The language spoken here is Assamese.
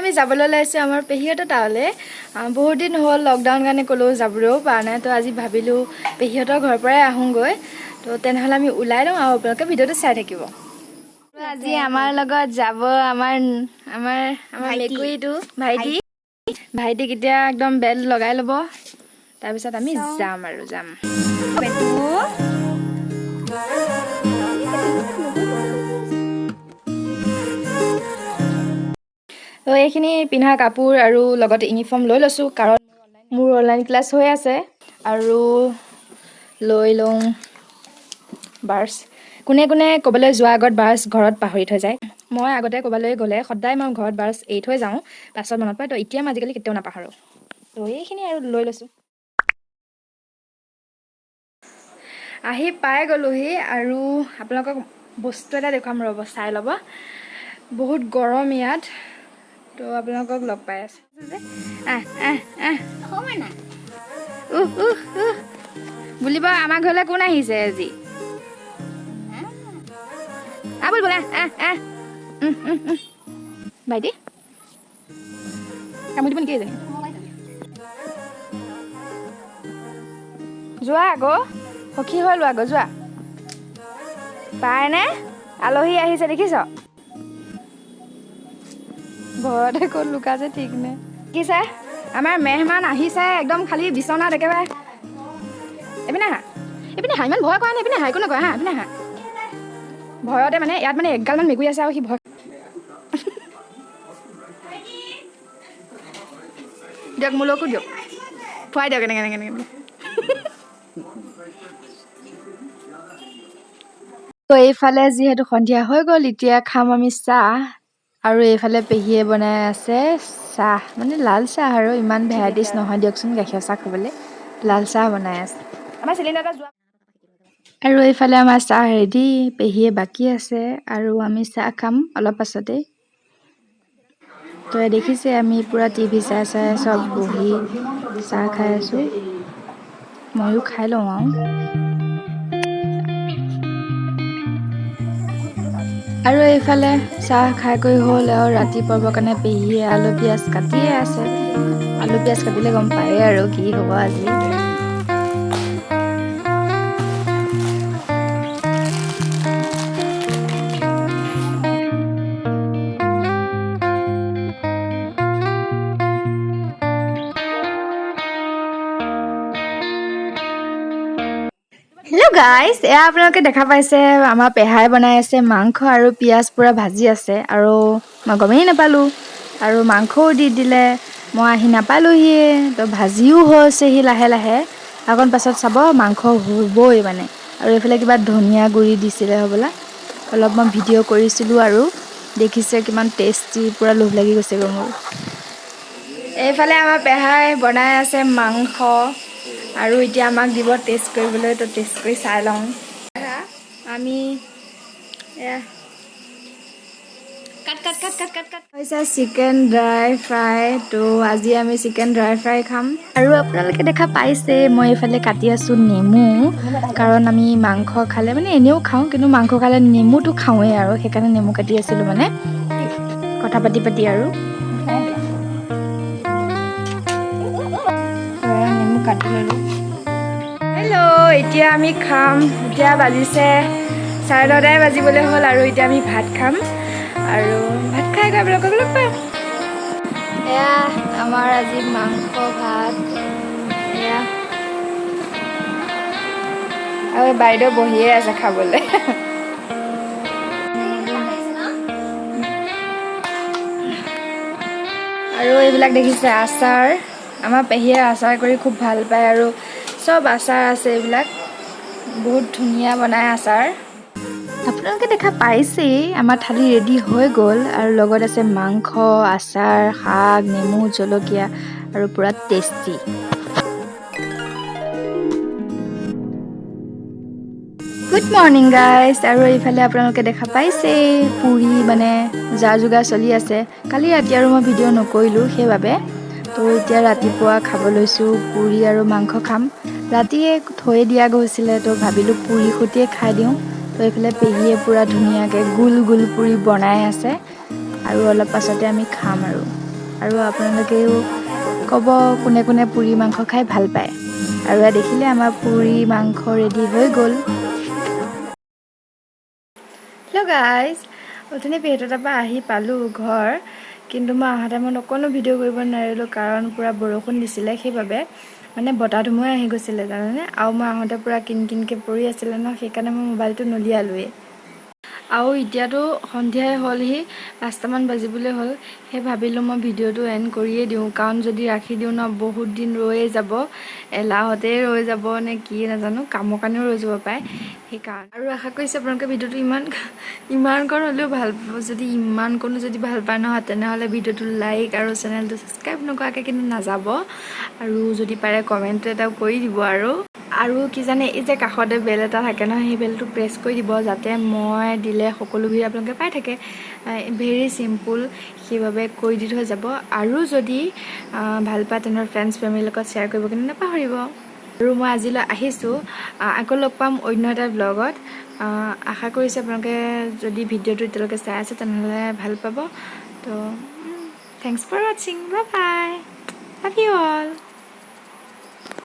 আমি যাবলৈ ওলাইছোঁ আমাৰ পেহীহঁতৰ তালৈ। বহুত দিন হ'ল লকডাউন কাৰণে ক'লেও যাবলৈও পৰা নাই। তো আজি ভাবিলোঁ পেহীহঁতৰ ঘৰৰ পৰাই আহোঁগৈ। তো তেনেহ'লে আমি ওলাই লওঁ আৰু আপোনালোকে ভিডিঅ'টো চাই থাকিব। আজি আমাৰ লগত যাব আমাৰ মেকুৰীটো ভাইটিক এতিয়া একদম বেল লগাই ল'ব। তাৰপিছত আমি যাম। তো এইখিনি পিন্ধা কাপোৰ আৰু লগতে ইউনিফৰ্ম লৈ লৈছোঁ, কাৰণ মোৰ অনলাইন ক্লাছ হৈ আছে। আৰু লৈ লওঁ বাৰ্ছ। কোনে ক'বলৈ যোৱাৰ আগত বাৰ্ছ ঘৰত পাহৰি থৈ যায়। মই আগতে ক'বলৈ গ'লে সদায় মই ঘৰত বাৰ্ছ এৰি থৈ যাওঁ, পাছত মনত পৰে। তো এতিয়া মই আজিকালি কেতিয়াও নাপাহৰোঁ। তো এইখিনি আৰু লৈ লৈছোঁ। আহি পাই গ'লোহি আৰু আপোনালোকক বস্তু এটা দেখুৱাম, ৰ'ব চাই ল'ব। বহুত গৰম ইয়াত। তো আপোনালোকক লগ পাই আছোঁ। বুলিব আমাৰ ঘৰলৈ কোন আহিছে আজি? ভাইটি কামুৰি দিব নেকি এজনী? যোৱা আকৌ, সখী হৈ লোৱা আকৌ, যোৱা। পায়নে? আলহী আহিছে দেখিছ? ঘৰতে ক'ত লুকাইছে ঠিক নাই। দেখিছে আমাৰ মেহমান আহিছে, একদম খালি বিচনাত একেবাৰে। এইপিনে আহা, ইমান ভয় কৰা নাই। এইপিনে আহা, একো নকয়, হা এইপিনে আহা। ভয়তে মানে ইয়াত মানে এগালমান মেকুৰী আছে আৰু সি ভয় দিয়ক, মোলৈকো দিয়ক, খুৱাই দিয়ক এনেকৈ। তো এইফালে যিহেতু সন্ধিয়া হৈ গ'ল, এতিয়া খাম আমি চাহ। আৰু এইফালে পেহীয়ে বনাই আছে চাহ, মানে লাল চাহ আৰু ইমান ভেৰাইটিজ নহয় দিয়কচোন গাখীৰ চাহ খাবলৈ। লাল চাহ বনাই আছে আমাৰ চিলিণ্ডাৰ যোৱা। আৰু এইফালে আমাৰ চাহ ৰেডি, পেহীয়ে বাকী আছে আৰু আমি চাহ খাম অলপ পাছতেই। তো দেখিছে আমি পুৰা টিভি চাই চব বহি চাহ খাই আছোঁ। ময়ো খাই লওঁ আৰু এইফালে চাহ খাই কৰি হ'ল আৰু ৰাতি পাবৰ কাৰণে পেহীয়ে আলু পিঁয়াজ কাটিয়ে আছে। আলু পিঁয়াজ কাটিলে গম পায়ে আৰু কি হ'ব আজি। হেল্ল' গাইজ, এয়া আপোনালোকে দেখা পাইছে আমাৰ পেহাই বনাই আছে মাংস আৰু পিঁয়াজ পুৰা ভাজি আছে। আৰু মই গমেই নাপালোঁ আৰু মাংসও দি দিলে। মই আহি নাপালোঁহিয়ে। তো ভাজিও হৈছেহি লাহে লাহে। অকণ পাছত চাব মাংস হ'বই মানে। আৰু এইফালে কিবা ধনিয়া গুড়ি দিছিলে হ'বলা। অলপ মই ভিডিঅ' কৰিছিলোঁ আৰু দেখিছে কিমান টেষ্টি, পূৰা লোভ লাগি গৈছেগৈ মোৰ। এইফালে আমাৰ পেহাই বনাই আছে মাংস আৰু এতিয়া আমাক দিব টেষ্ট কৰিবলৈ। তো টেষ্ট কৰি চাই লওঁ। আমি এয়া কাট হৈছে চিকেন ড্ৰাই ফ্ৰাই। তো আজি আমি চিকেন ড্ৰাই ফ্ৰাই খাম। আৰু আপোনালোকে দেখা পাইছে মই এইফালে কাটি আছোঁ নেমু, কাৰণ আমি মাংস খালে মানে এনেও খাওঁ, কিন্তু মাংস খালে নেমুটো খাওঁৱেই আৰু সেইকাৰণে নেমু কাটি আছিলোঁ মানে কথা পাতি আৰু নেমু কাটি ল'লোঁ। হেল্ল', এতিয়া আমি খাম। এতিয়া বাজিছে 10:30 বাজিবলৈ হ'ল আৰু এতিয়া আমি ভাত খাম আৰু ভাত খাই আপোনালোকক লগ পাম। এয়া আমাৰ আজি মাংস ভাত। এয়া আৰু বাইদেউ বহিয়ে আছে খাবলৈ। আৰু এইবিলাক দেখিছে আচাৰ। আমাৰ পেহীয়ে আচাৰ কৰি খুব ভাল পায় আৰু চব আচাৰ আছে। এইবিলাক বহুত ধুনীয়া বনায় আচাৰ। আপোনালোকে দেখা পাইছেই আমাৰ থালি ৰেডি হৈ গ'ল আৰু লগত আছে মাংস, আচাৰ, শাক, নেমু, জলকীয়া আৰু পূৰা টেষ্টি। Good morning guys. আৰু এইফালে আপোনালোকে দেখা পাইছেই পুৰি মানে যা যোগাৰ চলি আছে। কালি ৰাতি আৰু মই ভিডিঅ' নকৰিলোঁ সেইবাবে। তো এতিয়া ৰাতিপুৱা খাব লৈছোঁ পুৰি আৰু মাংস খাম। ৰাতিয়ে থৈ দিয়া গৈছিলে, তো ভাবিলোঁ পুৰি সৈতে খাই দিওঁ। তো এইফালে পেহীয়ে পূৰা ধুনীয়াকৈ গোল গোল পুৰি বনাই আছে আৰু অলপ পাছতে আমি খাম আৰু। আৰু আপোনালোকেও ক'ব কোনে কোনে পুৰি মাংস খাই ভাল পায়। আৰু দেখিলে আমাৰ পুৰি মাংস ৰেডি হৈ গ'ল। হেল্ল' গাইজ, অথনি পেহীহঁতৰ তাৰপৰা আহি পালোঁ ঘৰ, কিন্তু মই অহা টাইমত অকণো ভিডিঅ' কৰিব নোৱাৰিলোঁ, কাৰণ পূৰা বৰষুণ দিছিলে, সেইবাবে মানে বতাহ ধুমুহা আহি গৈছিলে জানানে। আৰু মই আহোঁতে পূৰা কিন কিনকৈ পৰি আছিলে ন, সেইকাৰণে মই মোবাইলটো নলিয়ালোৱেই। আৰু এতিয়াতো সন্ধিয়াই হ'লহি, 5টামান বাজিবলৈ হ'ল। সেই ভাবিলোঁ মই ভিডিঅ'টো এণ্ড কৰিয়ে দিওঁ, কাৰণ যদি ৰাখি দিওঁ ন বহুত দিন ৰৈয়ে যাব, এলাহতেই ৰৈ যাব নে কি নাজানো, কামৰ কাৰণেও ৰৈ যাব পাৰে সেইকাৰণে। আৰু আশা কৰিছোঁ আপোনালোকে ভিডিঅ'টো ইমানকণ হ'লেও ভাল পাব। যদি ইমানকণো যদি ভাল পায় নহয়, তেনেহ'লে ভিডিঅ'টো লাইক আৰু চেনেলটো ছাবস্ক্ৰাইব নকৰাকৈ কিন্তু নাযাব। আৰু যদি পাৰে কমেণ্ট এটাও কৰি দিব। আৰু কি জানে, এই যে কাষতে বেল এটা থাকে নহয়, সেই বেলটো প্ৰেছ কৰি দিব, যাতে মই দিলে সকলো ভিডিঅ' আপোনালোকে পাই থাকে। ভেৰি চিম্পুল, সেইবাবে কৰি দি থৈ যাব। আৰু যদি ভাল পায় তেনেহ'লে ফ্ৰেণ্ডছ ফেমিলিৰ লগত শ্বেয়াৰ কৰিব কিন্তু নাপাহৰিব। আৰু মই আজিলৈ আহিছোঁ, আকৌ লগ পাম অন্য এটা ব্লগত। আশা কৰিছোঁ আপোনালোকে যদি ভিডিঅ'টো এতিয়ালৈকে চাই আছে তেনেহ'লে ভাল পাব। তো থেংকছ ফৰ ৱাচিং, bye bye, love you all.